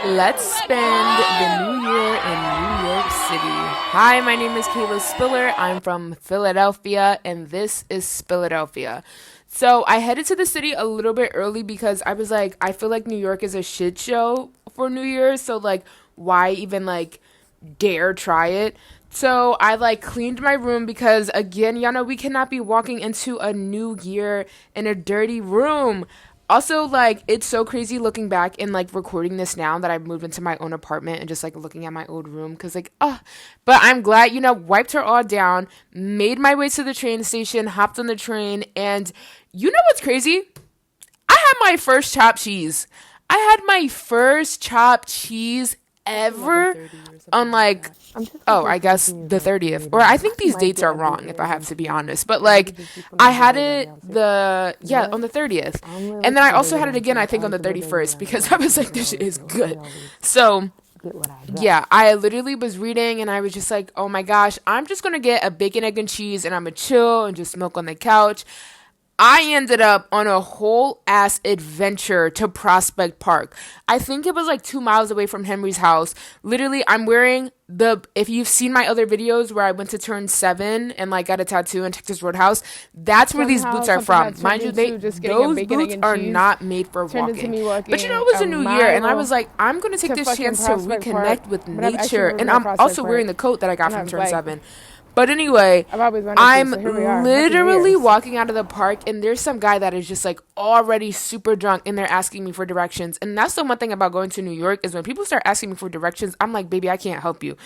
Let's spend the new year in New York City. Hi, my name is Kayla Spiller. I'm from Philadelphia, and this is Spilladelphia. So I headed to the city a little bit early because I was like, I feel like New York is a shit show for New Year's. So like, why even like dare try it? So I like cleaned my room because again, y'all know we cannot be walking into a new year in a dirty room. Also, like, it's so crazy looking back and, like, recording this now that I've moved into my own apartment and just, like, looking at my old room. Because, like, but I'm glad, wiped her all down, made my way to the train station, hopped on the train. And you know what's crazy? I had my first chopped cheese. I had my first chopped cheese ever on, like, I guess the 30th. Or I think these dates are wrong, if I have to be honest. But, like, I had it on the 30th. And then I also had it again, I think, on the 31st. Because I was like, this shit is good. So, yeah, I literally was reading and I was just like, oh my gosh, I'm just going to get a bacon, egg, and cheese. And I'm going to chill and just smoke on the couch. I ended up on a whole ass adventure to Prospect Park. I think it was like 2 miles away from Henry's house. Literally, I'm wearing if you've seen my other videos where I went to turn 7 and like got a tattoo in Texas Roadhouse, that's where these boots are from. Mind you, those boots are not made for walking. But it was a new year and I was like, I'm going to take this chance to reconnect with nature. And I'm also wearing the coat that I got from turn 7. But anyway, I'm literally walking out of the park and there's some guy that is just like already super drunk and they're asking me for directions. And that's the one thing about going to New York is when people start asking me for directions, I'm like, baby, I can't help you.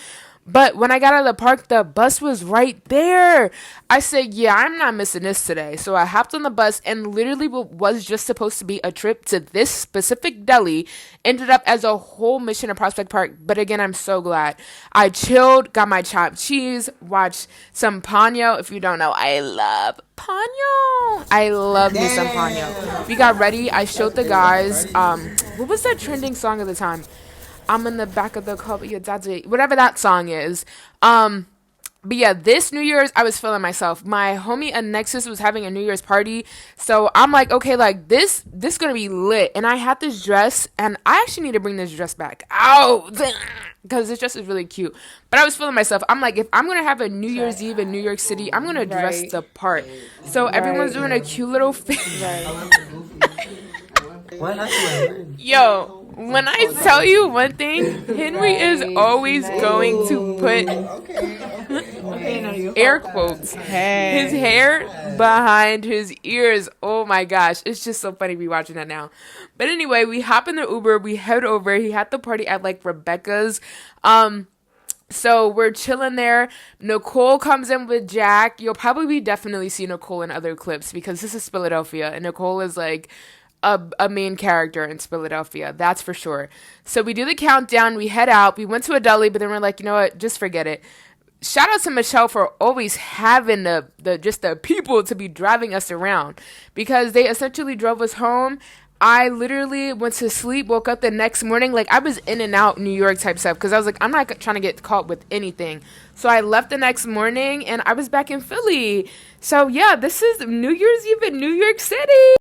But when I got out of the park, the bus was right there. I said, yeah, I'm not missing this today. So I hopped on the bus and literally what was just supposed to be a trip to this specific deli ended up as a whole mission to Prospect Park. But again, I'm so glad. I chilled, got my chopped cheese, watched some Ponyo. If you don't know, I love Ponyo. I love me some Ponyo. We got ready. I showed the guys, what was that trending song at the time? I'm in the back of the car, but your dad's whatever that song is. But yeah, this New Year's, I was feeling myself. My homie Anexus was having a New Year's party. So I'm like, okay, like this gonna be lit. And I had this dress, and I actually need to bring this dress back out. Because this dress is really cute. But I was feeling myself. I'm like, if I'm gonna have a New Year's Eve in New York City, I'm gonna dress the part. So everyone's doing a cute little Yo. When I tell you one thing, Henry is always going to put air quotes his hair behind his ears. Oh my gosh, it's just so funny me watching that now. But anyway, we hop in the Uber, we head over. He had the party at like Rebecca's. So we're chilling there. Nicole comes in with Jack. You'll probably definitely see Nicole in other clips because this is Philadelphia and Nicole is like a main character in Philadelphia, that's for sure. So we do the countdown, we head out, we went to a deli, but then we're like, you know what, just forget it. Shout out to Michelle for always having the people to be driving us around because they essentially drove us home. I literally went to sleep, woke up the next morning, like I was in and out New York type stuff because I was like, I'm not trying to get caught with anything. So I left the next morning and I was back in Philly. So yeah, this is New Year's Eve in New York City.